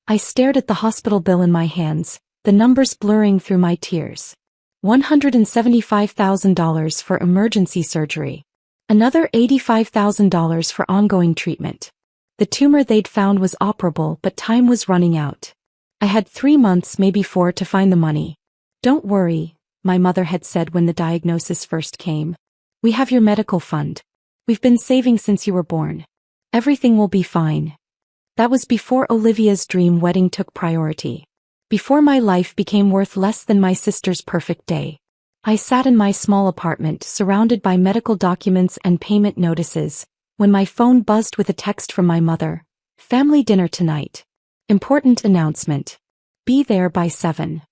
I stared at the hospital bill in my hands, the numbers blurring through my tears. $175,000 for emergency surgery. Another $85,000 for ongoing treatment. The tumor they'd found was operable, but time was running out. I had 3 months, maybe 4, to find the money. "Don't worry," my mother had said when the diagnosis first came. "We have your medical fund. We've been saving since you were born. Everything will be fine." That was before Olivia's dream wedding took priority. Before my life became worth less than my sister's perfect day. I sat in my small apartment, surrounded by medical documents and payment notices, when my phone buzzed with a text from my mother. "Family dinner tonight. Important announcement. Be there by 7.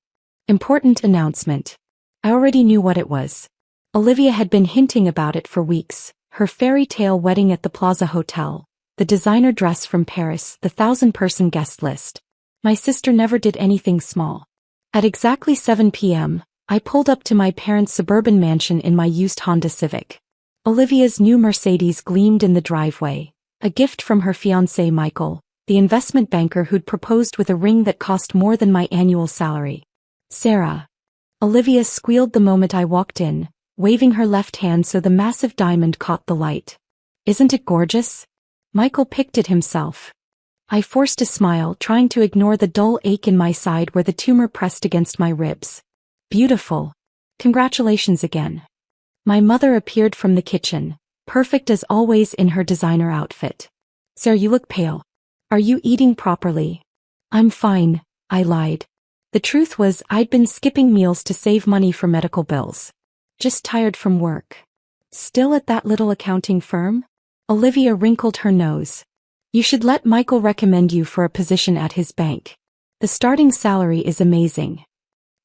Important announcement. I already knew what it was. Olivia had been hinting about it for weeks. Her fairy tale wedding at the Plaza Hotel. The designer dress from Paris, the 1,000-person guest list. My sister never did anything small. At exactly 7 p.m., I pulled up to my parents' suburban mansion in my used Honda Civic. Olivia's new Mercedes gleamed in the driveway, a gift from her fiancé Michael, the investment banker who'd proposed with a ring that cost more than my annual salary. "Sarah." Olivia squealed the moment I walked in, waving her left hand so the massive diamond caught the light. "Isn't it gorgeous?" Michael picked it himself. I forced a smile, trying to ignore the dull ache in my side where the tumor pressed against my ribs. "Beautiful. Congratulations again." My mother appeared from the kitchen, perfect as always in her designer outfit. "Sarah, you look pale. Are you eating properly?" "I'm fine," I lied. The truth was, I'd been skipping meals to save money for medical bills. Just tired from work. "Still at that little accounting firm?" Olivia wrinkled her nose. "You should let Michael recommend you for a position at his bank. The starting salary is amazing."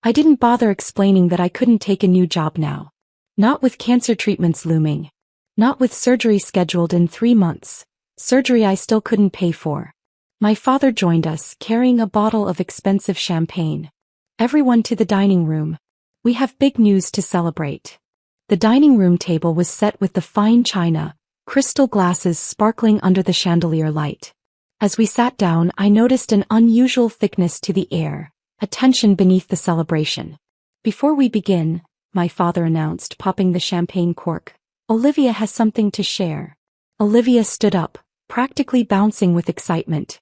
I didn't bother explaining that I couldn't take a new job now. Not with cancer treatments looming. Not with surgery scheduled in 3 months. Surgery I still couldn't pay for. My father joined us, carrying a bottle of expensive champagne. "Everyone to the dining room. We have big news to celebrate." The dining room table was set with the fine china, crystal glasses sparkling under the chandelier light. As we sat down, I noticed an unusual thickness to the air, a tension beneath the celebration. "Before we begin," my father announced, popping the champagne cork, "Olivia has something to share." Olivia stood up, practically bouncing with excitement.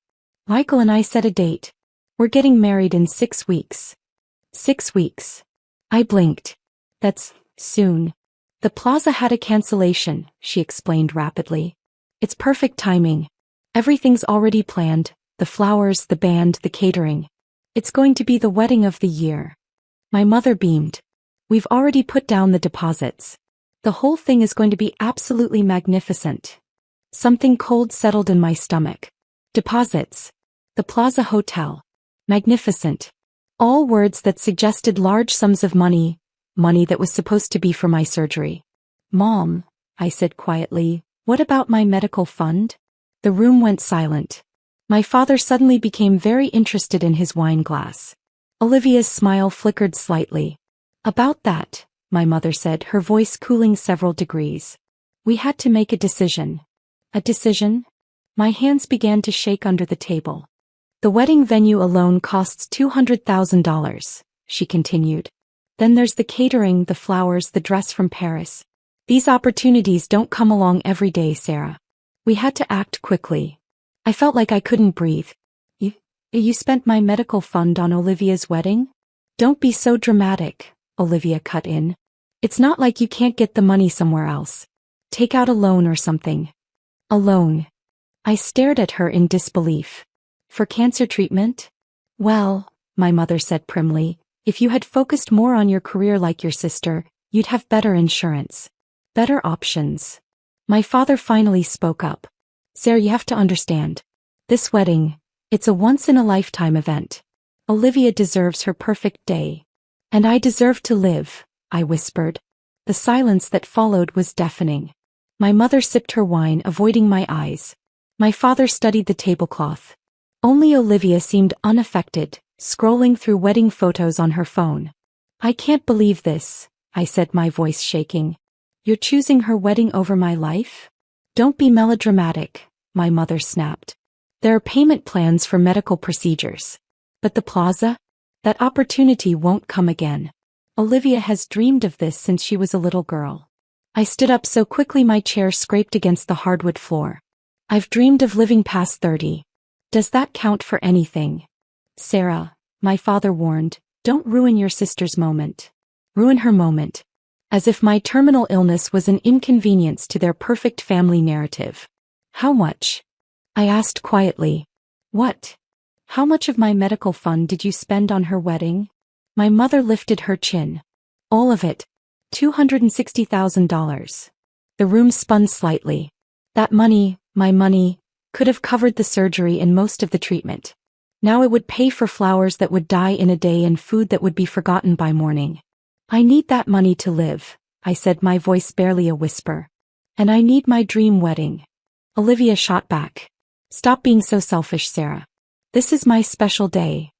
"Michael and I set a date. We're getting married in 6 weeks. 6 weeks. I blinked. "That's soon." "The Plaza had a cancellation," she explained rapidly. "It's perfect timing. Everything's already planned, the flowers, the band, the catering. It's going to be the wedding of the year." My mother beamed. "We've already put down the deposits. The whole thing is going to be absolutely magnificent." Something cold settled in my stomach. Deposits. The Plaza Hotel. Magnificent. All words that suggested large sums of money that was supposed to be for my surgery. "Mom," I said quietly, "what about my medical fund?" The room went silent. My father suddenly became very interested in his wine glass. Olivia's smile flickered slightly. "About that," my mother said, her voice cooling several degrees. "We had to make a decision." "A decision?" My hands began to shake under the table. "The wedding venue alone costs $200,000, she continued. "Then there's the catering, the flowers, the dress from Paris. These opportunities don't come along every day, Sarah. We had to act quickly." I felt like I couldn't breathe. You spent my medical fund on Olivia's wedding?" "Don't be so dramatic," Olivia cut in. "It's not like you can't get the money somewhere else. Take out a loan or something." "A loan?" I stared at her in disbelief. "For cancer treatment?" "Well," my mother said primly, "if you had focused more on your career like your sister, you'd have better insurance. Better options." My father finally spoke up. "Sarah, you have to understand. This wedding, it's a once-in-a-lifetime event. Olivia deserves her perfect day. And I deserve to live," I whispered. The silence that followed was deafening. My mother sipped her wine, avoiding my eyes. My father studied the tablecloth. Only Olivia seemed unaffected, scrolling through wedding photos on her phone. "I can't believe this," I said, my voice shaking. "You're choosing her wedding over my life?" "Don't be melodramatic," my mother snapped. There are payment plans for medical procedures. But the plaza? That opportunity won't come again. Olivia has dreamed of this since she was a little girl. I stood up so quickly my chair scraped against the hardwood floor. I've dreamed of living past 30. Does that count for anything? Sarah, my father warned, don't ruin your sister's moment. Ruin her moment. As if my terminal illness was an inconvenience to their perfect family narrative. How much? I asked quietly. What? How much of my medical fund did you spend on her wedding? My mother lifted her chin. All of it. $260,000. The room spun slightly. That money, my money, could have covered the surgery and most of the treatment. Now it would pay for flowers that would die in a day and food that would be forgotten by morning. I need that money to live, I said, my voice barely a whisper. And I need my dream wedding. Olivia shot back. Stop being so selfish, Sarah. This is my special day.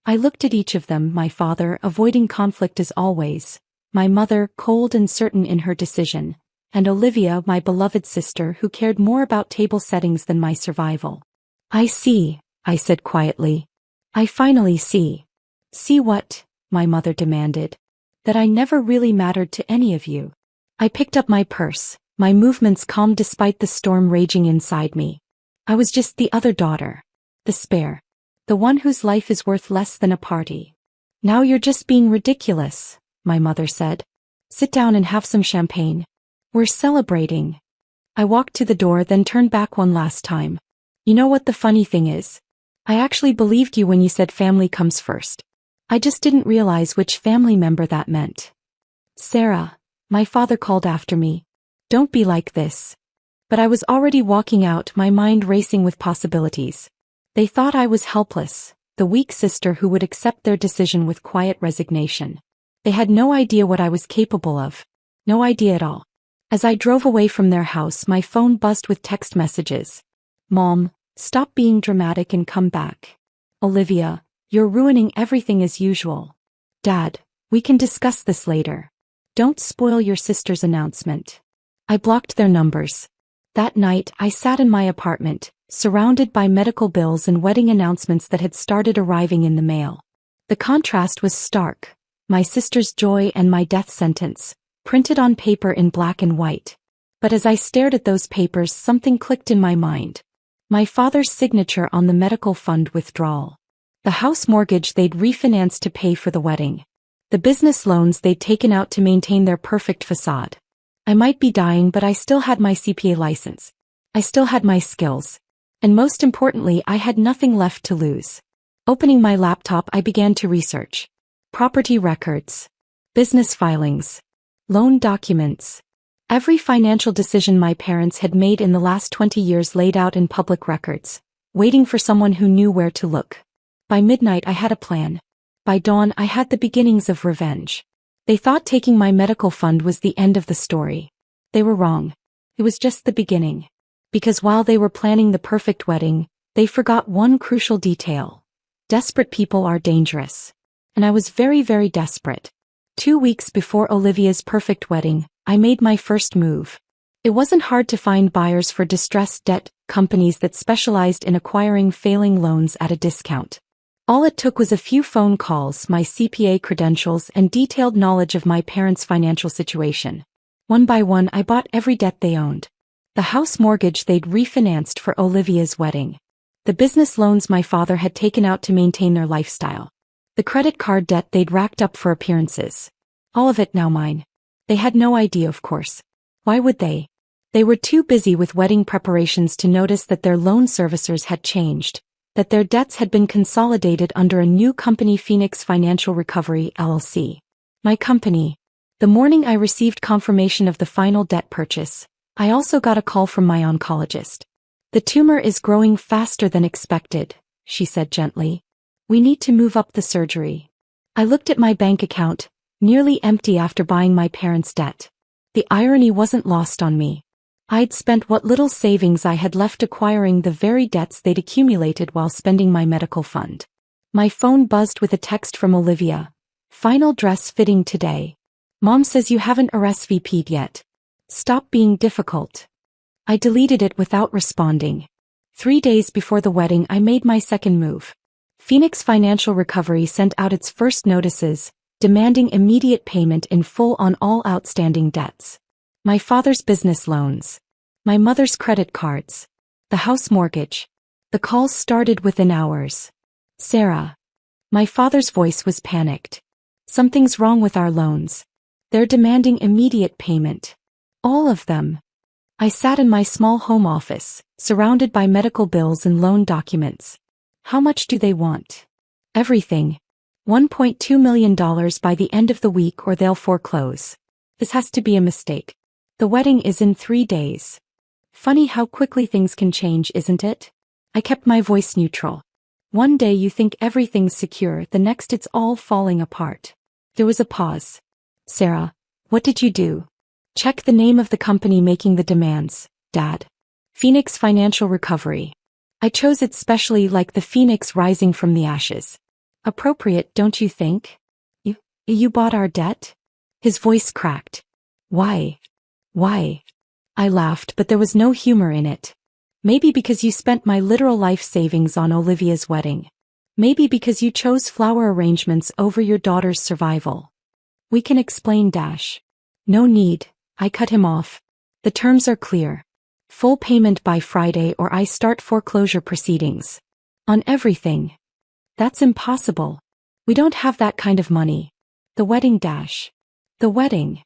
I looked at each of them, my father, avoiding conflict as always, my mother, cold and certain in her decision, and Olivia, my beloved sister, who cared more about table settings than my survival. I see, I said quietly. I finally see. See what? My mother demanded. That I never really mattered to any of you. I picked up my purse, my movements calm despite the storm raging inside me. I was just the other daughter. The spare. The one whose life is worth less than a party. Now you're just being ridiculous, my mother said. Sit down and have some champagne. We're celebrating. I walked to the door, then turned back one last time. You know what the funny thing is? I actually believed you when you said family comes first. I just didn't realize which family member that meant. Sarah, my father called after me. Don't be like this. But I was already walking out, my mind racing with possibilities. They thought I was helpless, the weak sister who would accept their decision with quiet resignation. They had no idea what I was capable of. No idea at all. As I drove away from their house, my phone buzzed with text messages. Mom, stop being dramatic and come back. Olivia, you're ruining everything as usual. Dad, we can discuss this later. Don't spoil your sister's announcement. I blocked their numbers. That night, I sat in my apartment, surrounded by medical bills and wedding announcements that had started arriving in the mail. The contrast was stark. My sister's joy and my death sentence, printed on paper in black and white. But as I stared at those papers, something clicked in my mind. My father's signature on the medical fund withdrawal. The house mortgage they'd refinanced to pay for the wedding. The business loans they'd taken out to maintain their perfect facade. I might be dying, but I still had my CPA license. I still had my skills. And most importantly, I had nothing left to lose. Opening my laptop, I began to research. Property records. Business filings. Loan documents. Every financial decision my parents had made in the last 20 years laid out in public records, waiting for someone who knew where to look. By midnight I had a plan. By dawn I had the beginnings of revenge. They thought taking my medical fund was the end of the story. They were wrong. It was just the beginning. Because while they were planning the perfect wedding, they forgot one crucial detail. Desperate people are dangerous. And I was very, very desperate. 2 weeks before Olivia's perfect wedding, I made my first move. It wasn't hard to find buyers for distressed debt companies that specialized in acquiring failing loans at a discount. All it took was a few phone calls, my CPA credentials, and detailed knowledge of my parents' financial situation. One by one, I bought every debt they owned. The house mortgage they'd refinanced for Olivia's wedding. The business loans my father had taken out to maintain their lifestyle. The credit card debt they'd racked up for appearances. All of it now mine. They had no idea, of course. Why would they? They were too busy with wedding preparations to notice that their loan servicers had changed, that their debts had been consolidated under a new company, Phoenix Financial Recovery, LLC. My company. The morning I received confirmation of the final debt purchase, I also got a call from my oncologist. The tumor is growing faster than expected, she said gently. We need to move up the surgery. I looked at my bank account, nearly empty after buying my parents' debt. The irony wasn't lost on me. I'd spent what little savings I had left acquiring the very debts they'd accumulated while spending my medical fund. My phone buzzed with a text from Olivia. Final dress fitting today. Mom says you haven't RSVP'd yet. Stop being difficult. I deleted it without responding. 3 days before the wedding, I made my second move. Phoenix Financial Recovery sent out its first notices, demanding immediate payment in full on all outstanding debts. My father's business loans. My mother's credit cards. The house mortgage. The calls started within hours. Sarah. My father's voice was panicked. Something's wrong with our loans. They're demanding immediate payment. All of them. I sat in my small home office, surrounded by medical bills and loan documents. How much do they want? Everything. $1.2 million by the end of the week or they'll foreclose. This has to be a mistake. The wedding is in 3 days. Funny how quickly things can change, isn't it? I kept my voice neutral. One day you think everything's secure, the next it's all falling apart. There was a pause. Sarah, what did you do? Check the name of the company making the demands, Dad. Phoenix Financial Recovery. I chose it specially, like the phoenix rising from the ashes. Appropriate, don't you think? You bought our debt? His voice cracked. Why? Why? I laughed, but there was no humor in it. Maybe because you spent my literal life savings on Olivia's wedding. Maybe because you chose flower arrangements over your daughter's survival. We can explain, Dash. No need, I cut him off. The terms are clear. Full payment by Friday or I start foreclosure proceedings. On everything. That's impossible. We don't have that kind of money. The wedding, Dash. The wedding.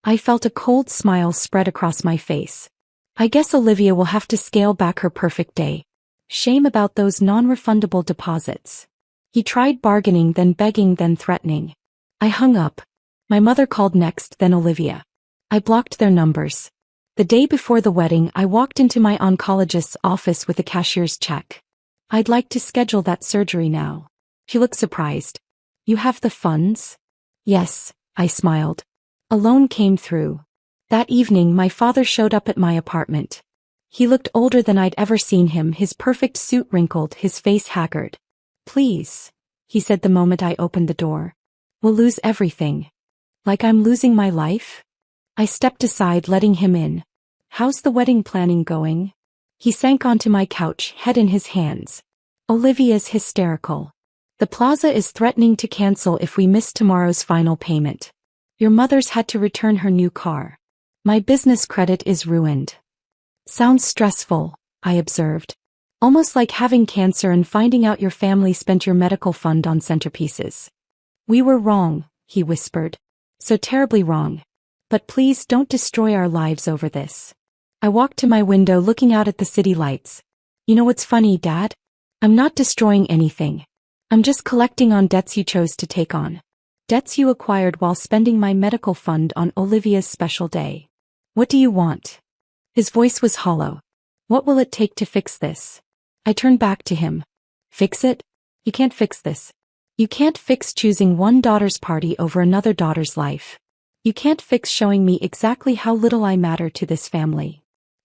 I felt a cold smile spread across my face. I guess Olivia will have to scale back her perfect day. Shame about those non-refundable deposits. He tried bargaining, then begging, then threatening. I hung up. My mother called next, then Olivia. I blocked their numbers. The day before the wedding, I walked into my oncologist's office with a cashier's check. I'd like to schedule that surgery now. She looked surprised. You have the funds? Yes, I smiled. A loan came through. That evening my father showed up at my apartment. He looked older than I'd ever seen him, his perfect suit wrinkled, his face haggard. Please, he said the moment I opened the door. We'll lose everything. Like I'm losing my life? I stepped aside, letting him in. How's the wedding planning going? He sank onto my couch, head in his hands. Olivia's hysterical. The plaza is threatening to cancel if we miss tomorrow's final payment. Your mother's had to return her new car. My business credit is ruined. Sounds stressful, I observed. Almost like having cancer and finding out your family spent your medical fund on centerpieces. We were wrong, he whispered. So terribly wrong. But please don't destroy our lives over this. I walked to my window, looking out at the city lights. You know what's funny, Dad? I'm not destroying anything. I'm just collecting on debts you chose to take on. Debts you acquired while spending my medical fund on Olivia's special day. What do you want? His voice was hollow. What will it take to fix this? I turned back to him. Fix it? You can't fix this. You can't fix choosing one daughter's party over another daughter's life. You can't fix showing me exactly how little I matter to this family.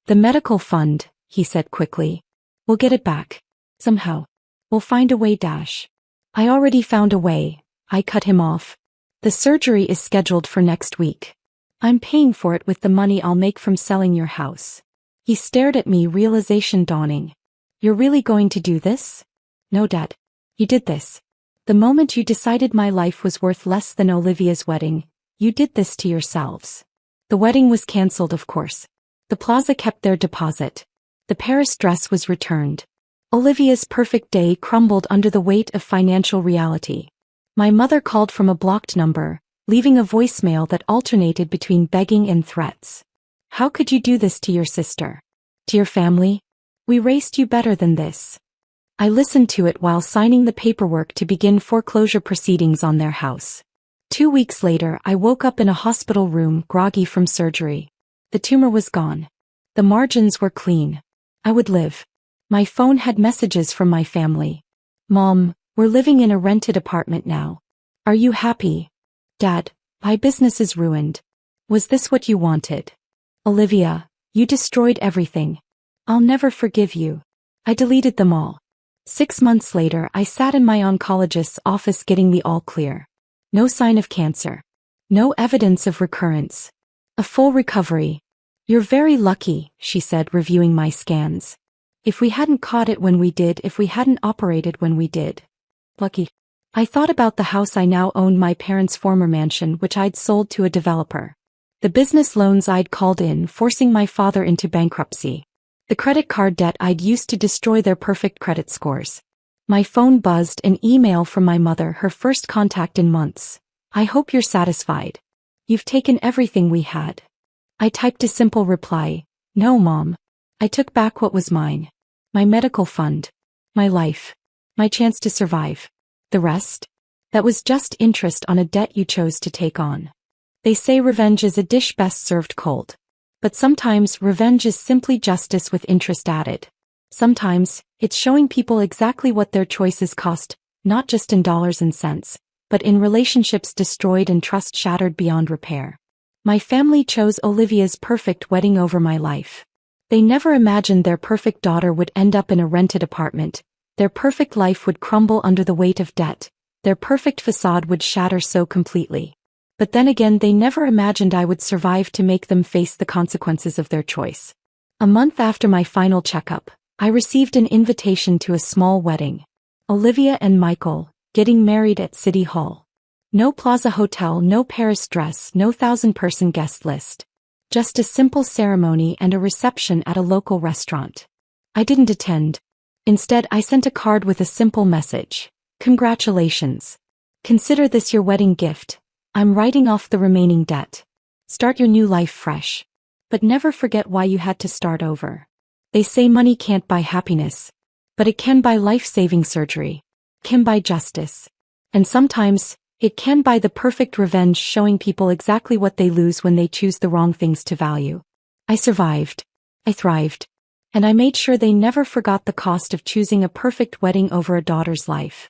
The medical fund, he said quickly. We'll get it back. Somehow. We'll find a way, Dash. I already found a way. I cut him off. The surgery is scheduled for next week. I'm paying for it with the money I'll make from selling your house. He stared at me, realization dawning. You're really going to do this? No, Dad. You did this. The moment you decided my life was worth less than Olivia's wedding, you did this to yourselves. The wedding was cancelled, of course. The plaza kept their deposit. The Paris dress was returned. Olivia's perfect day crumbled under the weight of financial reality. My mother called from a blocked number, leaving a voicemail that alternated between begging and threats. How could you do this to your sister? To your family? We raised you better than this. I listened to it while signing the paperwork to begin foreclosure proceedings on their house. 2 weeks later, I woke up in a hospital room, groggy from surgery. The tumor was gone. The margins were clean. I would live. My phone had messages from my family. Mom, we're living in a rented apartment now. Are you happy? Dad, my business is ruined. Was this what you wanted? Olivia, you destroyed everything. I'll never forgive you. I deleted them all. 6 months later, I sat in my oncologist's office getting the all clear. No sign of cancer. No evidence of recurrence. A full recovery. You're very lucky, she said, reviewing my scans. If we hadn't caught it when we did, if we hadn't operated when we did. Lucky. I thought about the house I now owned, my parents' former mansion, which I'd sold to a developer. The business loans I'd called in, forcing my father into bankruptcy. The credit card debt I'd used to destroy their perfect credit scores. My phone buzzed, an email from my mother, her first contact in months. I hope you're satisfied. You've taken everything we had. I typed a simple reply. No, Mom. I took back what was mine. My medical fund. My life. My chance to survive. The rest? That was just interest on a debt you chose to take on. They say revenge is a dish best served cold. But sometimes revenge is simply justice with interest added. Sometimes, it's showing people exactly what their choices cost, not just in dollars and cents, but in relationships destroyed and trust shattered beyond repair. My family chose Olivia's perfect wedding over my life. They never imagined their perfect daughter would end up in a rented apartment, their perfect life would crumble under the weight of debt, their perfect facade would shatter so completely. But then again, they never imagined I would survive to make them face the consequences of their choice. A month after my final checkup, I received an invitation to a small wedding. Olivia and Michael, getting married at City Hall. No Plaza Hotel, no Paris dress, no 1,000-person guest list. Just a simple ceremony and a reception at a local restaurant. I didn't attend. Instead, I sent a card with a simple message. Congratulations. Consider this your wedding gift. I'm writing off the remaining debt. Start your new life fresh. But never forget why you had to start over. They say money can't buy happiness. But it can buy life-saving surgery. Can buy justice. And sometimes, it can buy the perfect revenge, showing people exactly what they lose when they choose the wrong things to value. I survived. I thrived. And I made sure they never forgot the cost of choosing a perfect wedding over a daughter's life.